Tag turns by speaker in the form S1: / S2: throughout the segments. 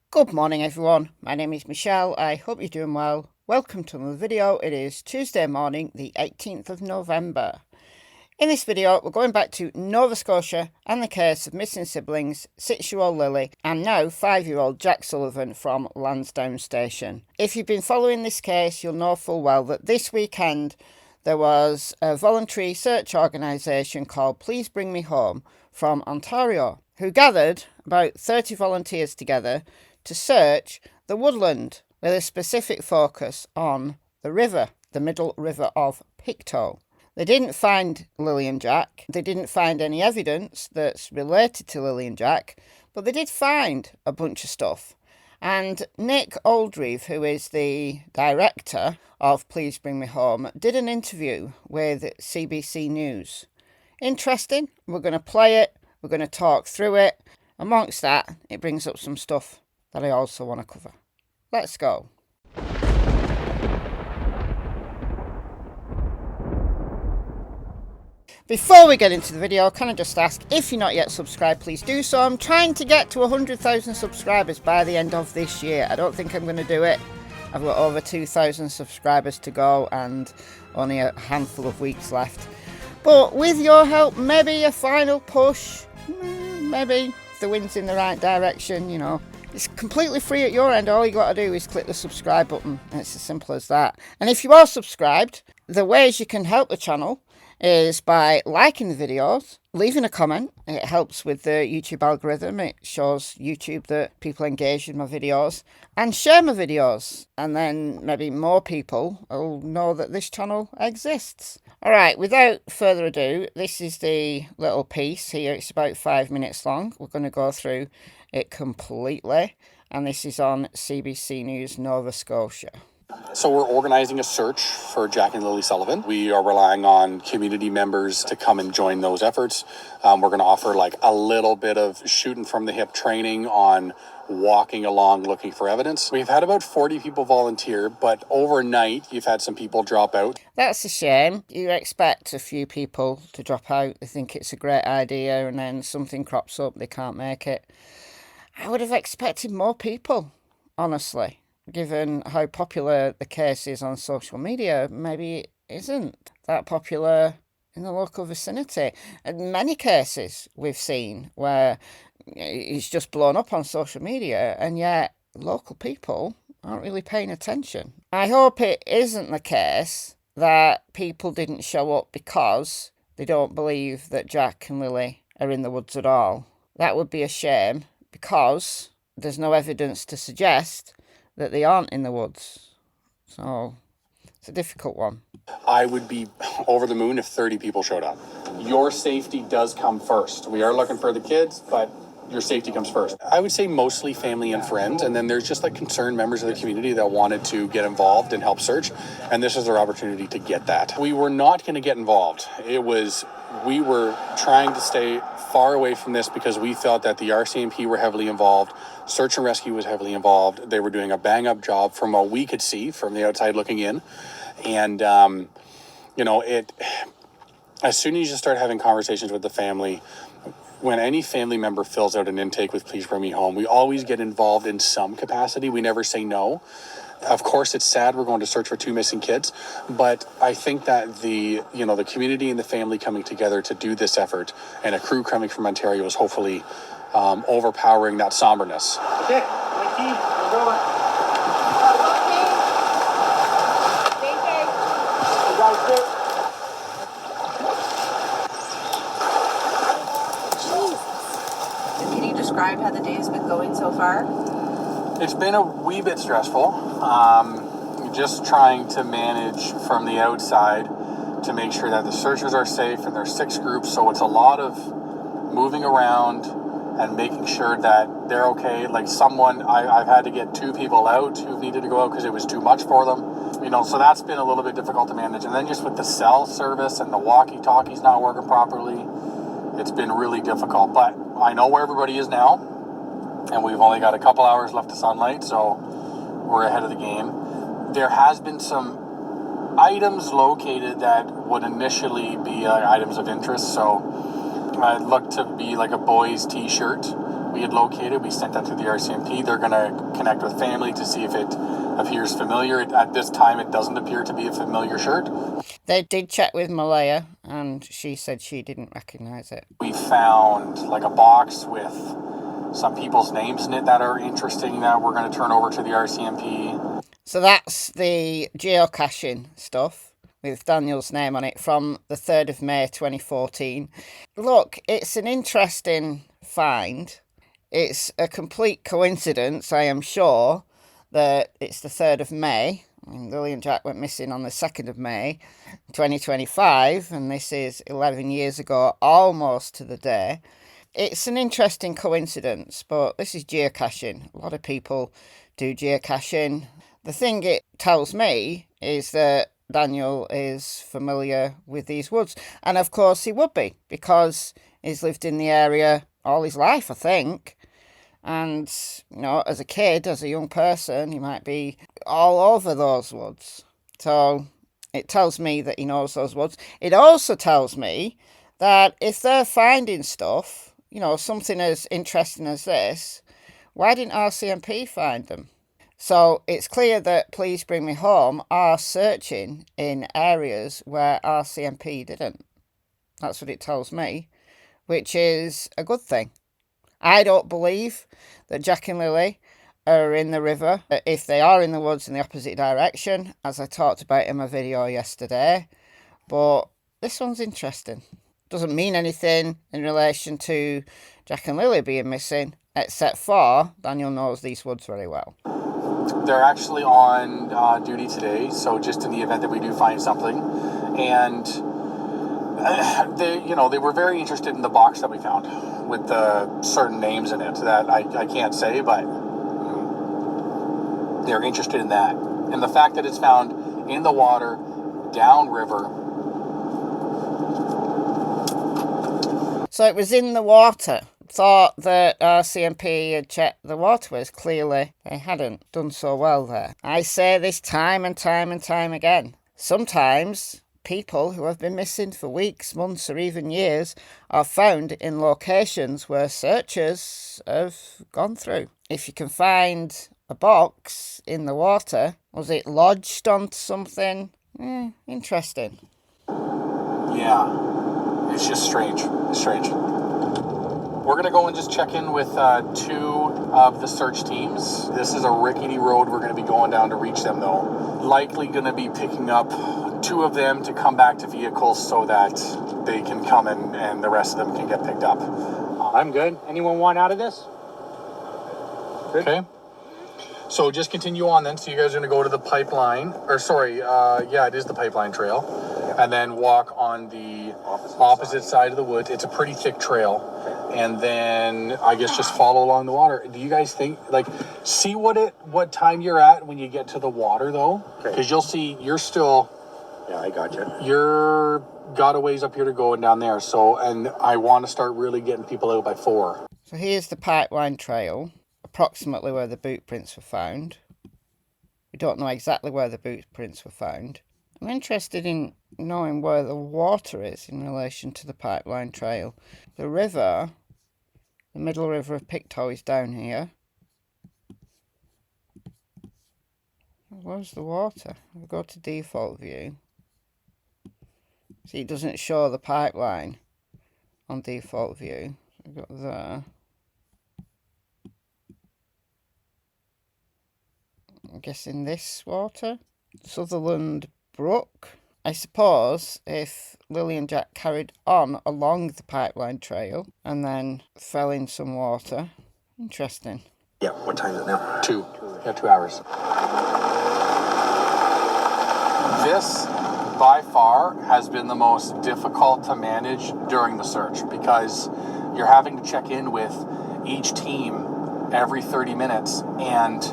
S1: Good morning everyone, my name is Michelle, I hope you're doing well. Welcome to another video. It is Tuesday morning, the 18th of November. In this video, we're going back to Nova Scotia and the case of missing siblings, 6-year-old Lilly and now 5-year-old Jack Sullivan from Lansdowne Station. If you've been following this case, you'll know full well that this weekend there was a voluntary search organisation called Please Bring Me Home from Ontario, who gathered about 30 volunteers together to search the woodland with a specific focus on the river, the middle river of Pictou. They didn't find Lilly and Jack. They didn't find any evidence that's related to Lilly and Jack, but they did find a bunch of stuff. And Nick Oldreeve, who is the director of Please Bring Me Home, did an interview with CBC News. Interesting. We're going to play it. We're going to talk through it. Amongst that, it brings up some stuff that I also want to cover. Let's go. Before we get into the video, can I just ask, if you're not yet subscribed, please do so. I'm trying to get to 100,000 subscribers by the end of this year. I don't think I'm going to do it. I've got over 2,000 subscribers to go and only a handful of weeks left. But with your help, maybe a final push, maybe if the wind's in the right direction, you know. It's completely free at your end. All you got to do is click the subscribe button. It's as simple as that. And if you are subscribed, the ways you can help the channel is by liking the videos, leaving a comment. It helps with the YouTube algorithm. It shows YouTube that people engage with my videos, and share my videos, and then maybe more people will know that this channel exists. All right, without further ado, this is the little piece here. It's about 5 minutes long. We're going to go through it completely, and this is on CBC News Nova Scotia.
S2: So we're organizing a search for Jack and Lilly Sullivan. We are relying on community members to come and join those efforts. We're going to offer like a little bit of shooting from the hip training on walking along looking for evidence. We've had about 40 people volunteer, but overnight you've had some people drop out.
S1: That's a shame. You expect a few people to drop out. They think it's a great idea and then something crops up, they can't make it. I would have expected more people, honestly. Given how popular the case is on social media, maybe it isn't that popular in the local vicinity. And many cases we've seen where it's just blown up on social media, and yet local people aren't really paying attention. I hope it isn't the case that people didn't show up because they don't believe that Jack and Lilly are in the woods at all. That would be a shame, because there's no evidence to suggest that they aren't in the woods. So it's a difficult one.
S2: I would be over the moon if 30 people showed up. Your safety does come first. We are looking for the kids, but your safety comes first. I would say mostly family and friends, and then there's just like concerned members of the community that wanted to get involved and help search, and this is their opportunity to get that. We were not going to get involved. We were trying to stay far away from this because we felt that the RCMP were heavily involved. Search and rescue was heavily involved. They were doing a bang-up job from what we could see from the outside looking in. And, as soon as you start having conversations with the family, when any family member fills out an intake with Please Bring Me Home, we always get involved in some capacity. We never say no. Of course, it's sad we're going to search for 2 missing kids, but I think that the community and the family coming together to do this effort, and a crew coming from Ontario, is hopefully overpowering that somberness.
S3: Okay, thank you. We're going.
S4: Can you describe how the day has been going so far?
S2: It's been a wee bit stressful. Just trying to manage from the outside to make sure that the searchers are safe, and there's 6 groups, so it's a lot of moving around and making sure that they're okay. Like I've had to get 2 people out who needed to go out because it was too much for them. So that's been a little bit difficult to manage. And then just with the cell service and the walkie-talkies not working properly, it's been really difficult. But I know where everybody is now, and we've only got a couple hours left of sunlight, so we're ahead of the game. There has been some items located that would initially be items of interest, so I'd look to be like a boy's t-shirt. we had located. We sent that to the RCMP. They're going to connect with family to see if it appears familiar. At this time, it doesn't appear to be a familiar shirt.
S1: They did check with Malaya, and she said she didn't recognise it.
S2: We found like a box with some people's names in it that are interesting that we're going to turn over to the RCMP.
S1: So that's the geocaching stuff with Daniel's name on it from the 3rd of May 2014. Look, it's an interesting find. It's a complete coincidence, I am sure, that it's the 3rd of May. I mean, Lilly and Jack went missing on the 2nd of May 2025, and this is 11 years ago, almost to the day. It's an interesting coincidence, but this is geocaching. A lot of people do geocaching. The thing it tells me is that Daniel is familiar with these woods. And of course he would be, because he's lived in the area all his life, I think. And, you know, as a kid, as a young person, he might be all over those woods. So it tells me that he knows those woods. It also tells me that if they're finding stuff, you know, something as interesting as this, why didn't RCMP find them? So it's clear that Please Bring Me Home are searching in areas where RCMP didn't. That's what it tells me, which is a good thing. I don't believe that Jack and Lilly are in the river. If they are in the woods in the opposite direction, as I talked about in my video yesterday. But this one's interesting. Doesn't mean anything in relation to Jack and Lilly being missing, except for Daniel knows these woods very well.
S2: They're actually on duty today, so just in the event that we do find something. And they were very interested in the box that we found with the certain names in it that I can't say, but they're interested in that. And the fact that it's found in the water, downriver.
S1: So it was in the water. Thought that RCMP had checked the waterways. Clearly they hadn't done so well there. I say this time and time and time again. Sometimes people who have been missing for weeks, months or even years are found in locations where searchers have gone through. If you can find a box in the water, was it lodged onto something? Interesting.
S2: Yeah, it's just strange. It's strange. We're going to go and just check in with 2 of the search teams. This is a rickety road we're going to be going down to reach them, though. Likely going to be picking up 2 of them to come back to vehicles so that they can come and the rest of them can get picked up.
S3: I'm good. Anyone want out of this? Good.
S2: Okay. So just continue on then. So you guys are going to go to the pipeline, it is the pipeline trail. And then walk on the opposite side of the woods. It's a pretty thick trail. And then I guess just follow along the water. Do you guys think, see what time you're at when you get to the water, though? Because you'll see you're still...
S3: Yeah, I got you.
S2: You're got a ways up here to go and down there. So, and I want to start really getting people out by 4.
S1: So here's the pipeline trail, approximately where the boot prints were found. We don't know exactly where the boot prints were found. I'm interested in knowing where the water is in relation to the pipeline trail. The river, the middle river of Pictou, is down here. Where's the water? I'll go to default view. See, it doesn't show the pipeline on default view. So we've got there. I'm guessing this water. Sutherland Brook. I suppose if Lilly and Jack carried on along the pipeline trail and then fell in some water. Interesting.
S3: Yeah, what time is it now?
S2: 2. Yeah, 2 hours. This, by far, has been the most difficult to manage during the search because you're having to check in with each team every 30 minutes and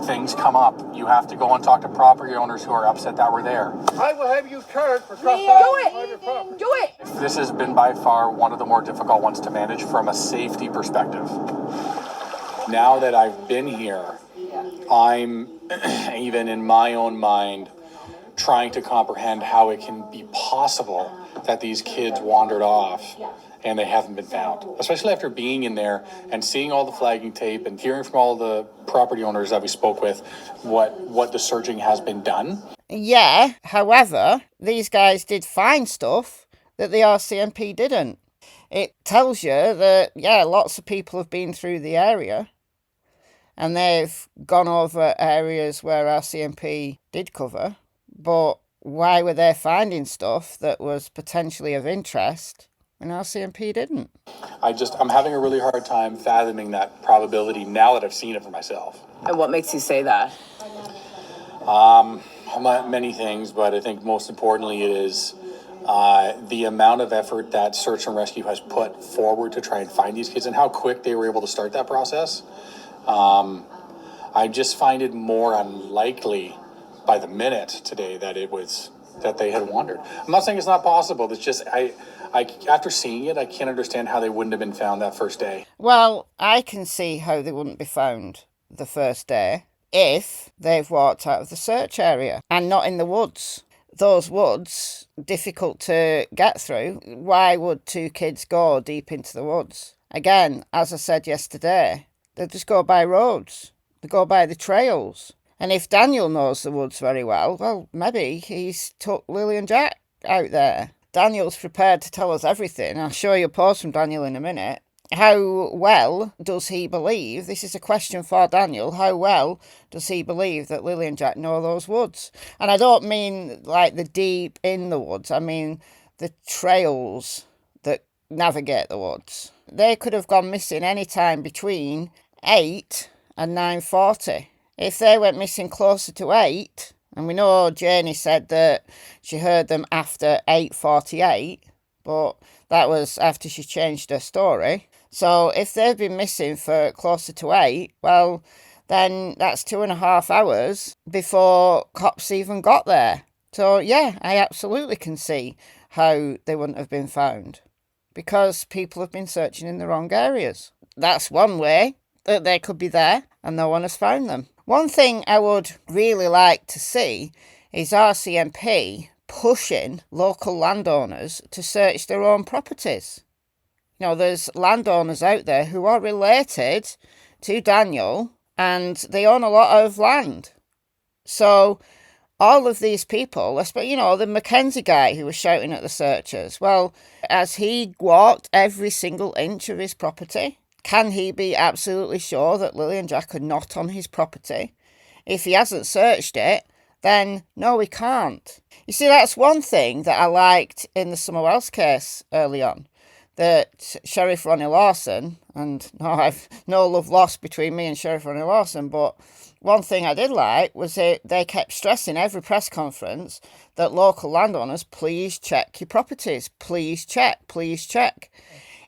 S2: things come up. You have to go and talk to property owners who are upset that we're there.
S3: I will have you charged for
S4: Do it!
S2: This has been by far one of the more difficult ones to manage from a safety perspective. Now that I've been here, I'm even in my own mind trying to comprehend how it can be possible that these kids wandered off and they haven't been found, especially after being in there and seeing all the flagging tape and hearing from all the property owners that we spoke with what the searching has been done.
S1: Yeah, however, these guys did find stuff that the RCMP didn't. It tells you that, yeah, lots of people have been through the area and they've gone over areas where RCMP did cover, but why were they finding stuff that was potentially of interest and RCMP didn't?
S2: I'm having a really hard time fathoming that probability now that I've seen it for myself.
S4: And what makes you say that?
S2: Many things, but I think most importantly it is the amount of effort that search and rescue has put forward to try and find these kids and how quick they were able to start that process. I just find it more unlikely by the minute today that they had wandered. I'm not saying it's not possible. It's just I after seeing it, I can't understand how they wouldn't have been found that first day.
S1: Well, I can see how they wouldn't be found the first day if they've walked out of the search area and not in the woods. Those woods, difficult to get through. Why would two kids go deep into the woods? Again, as I said yesterday, they just go by roads. They go by the trails. And if Daniel knows the woods very well, maybe he's took Lilly and Jack out there. Daniel's prepared to tell us everything. I'll show you a post from Daniel in a minute. How well does he believe, this is a question for Daniel, how well does he believe that Lilly and Jack know those woods? And I don't mean like the deep in the woods, I mean the trails that navigate the woods. They could have gone missing any time between 8 and 9:40. If they went missing closer to 8, and we know Janie said that she heard them after 8:48, but that was after she changed her story. So if they've been missing for closer to 8, well, then that's 2.5 hours before cops even got there. So yeah, I absolutely can see how they wouldn't have been found, because people have been searching in the wrong areas. That's one way that they could be there and no one has found them. One thing I would really like to see is RCMP pushing local landowners to search their own properties. You know, there's landowners out there who are related to Daniel and they own a lot of land. So all of these people, you know, the Mackenzie guy who was shouting at the searchers, well, has he walked every single inch of his property? Can he be absolutely sure that Lilly and Jack are not on his property? If he hasn't searched it, then no, he can't. You see, that's one thing that I liked in the Summer Wells case early on, that Sheriff Ronnie Lawson, and no, I've no love lost between me and Sheriff Ronnie Lawson, but one thing I did like was that they kept stressing every press conference that local landowners, please check your properties, please check, please check.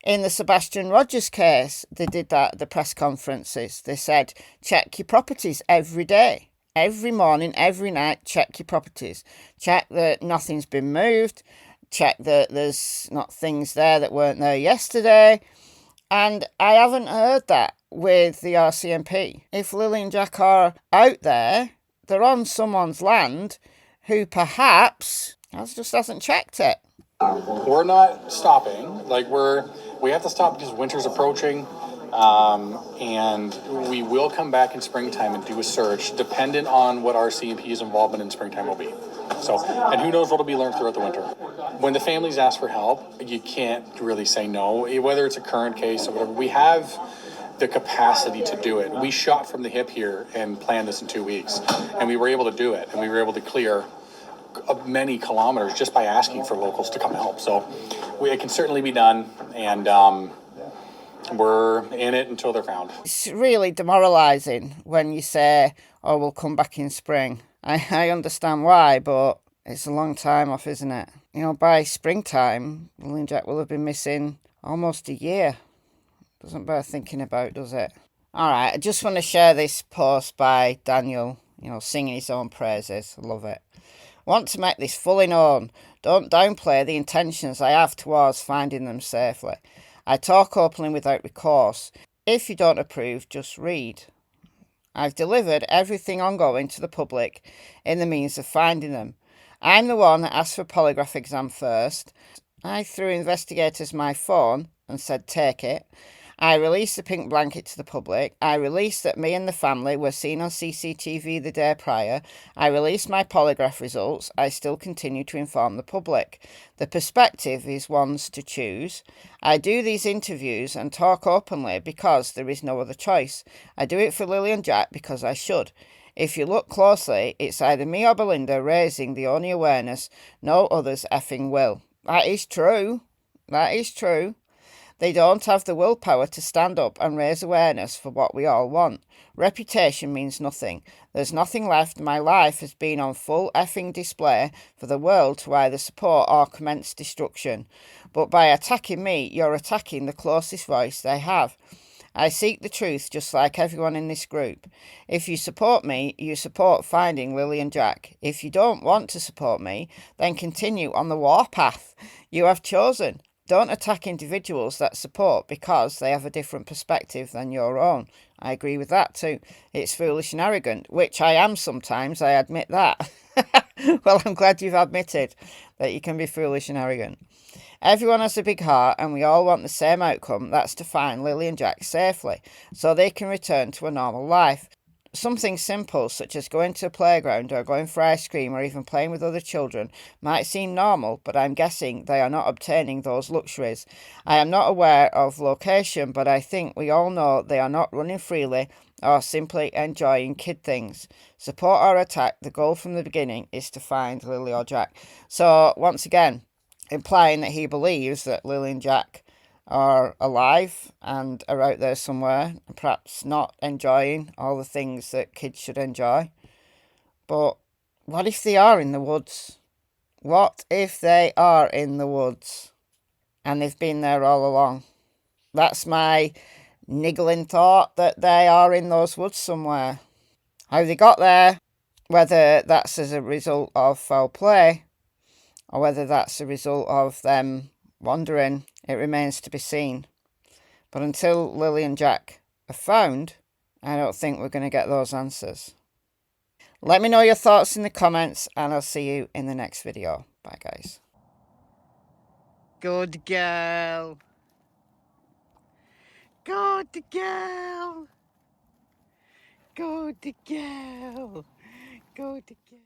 S1: In the Sebastian Rogers case, they did that at the press conferences. They said, check your properties every day. Every morning, every night, check your properties. Check that nothing's been moved. Check that there's not things there that weren't there yesterday. And I haven't heard that with the RCMP. If Lilly and Jack are out there, they're on someone's land who perhaps just hasn't checked it.
S2: We're not stopping. We have to stop because winter's approaching, and we will come back in springtime and do a search, dependent on what RCMP's involvement in springtime will be. So, and who knows what will be learned throughout the winter. When the families ask for help, you can't really say no, whether it's a current case or whatever. We have the capacity to do it. We shot from the hip here and planned this in 2 weeks, and we were able to do it, and we were able to clear many kilometers just by asking for locals to come help. So it can certainly be done, and we're in it until they're found.
S1: It's really demoralising when you say, oh, we'll come back in spring. I understand why, but it's a long time off, isn't it? You know, by springtime, Lilly and Jack will have been missing almost a year. Doesn't bear thinking about, does it? Alright, I just want to share this post by Daniel, singing his own praises. I love it. Want to make this fully known. Don't downplay the intentions I have towards finding them safely. I talk openly without recourse. If you don't approve, just read. I've delivered everything ongoing to the public in the means of finding them. I'm the one that asked for a polygraph exam first. I threw investigators my phone and said, take it. I released the pink blanket to the public. I released that me and the family were seen on CCTV the day prior. I released my polygraph results. I still continue to inform the public. The perspective is one's to choose. I do these interviews and talk openly because there is no other choice. I do it for Lilly and Jack because I should. If you look closely, it's either me or Belinda raising the only awareness. No others effing will. That is true. That is true. They don't have the willpower to stand up and raise awareness for what we all want. Reputation means nothing. There's nothing left. My life has been on full effing display for the world to either support or commence destruction. But by attacking me, you're attacking the closest voice they have. I seek the truth just like everyone in this group. If you support me, you support finding Lilly and Jack. If you don't want to support me, then continue on the warpath you have chosen. Don't attack individuals that support because they have a different perspective than your own. I agree with that too. It's foolish and arrogant, which I am sometimes, I admit that. Well, I'm glad you've admitted that you can be foolish and arrogant. Everyone has a big heart and we all want the same outcome, that's to find Lilly and Jack safely, so they can return to a normal life. Something simple, such as going to a playground or going for ice cream or even playing with other children, might seem normal, but I'm guessing they are not obtaining those luxuries. I am not aware of location, but I think we all know they are not running freely or simply enjoying kid things. Support or attack, the goal from the beginning is to find Lilly or Jack. So, once again, implying that he believes that Lilly and Jack are alive and are out there somewhere, and perhaps not enjoying all the things that kids should enjoy. But what if they are in the woods? What if they are in the woods and they've been there all along? That's my niggling thought, that they are in those woods somewhere. How they got there, whether that's as a result of foul play or whether that's a result of them wandering, it remains to be seen. But until Lilly and Jack are found, I don't think we're going to get those answers. Let me know your thoughts in the comments, and I'll see you in the next video. Bye, guys. Good girl. Good girl. Good girl. Good girl.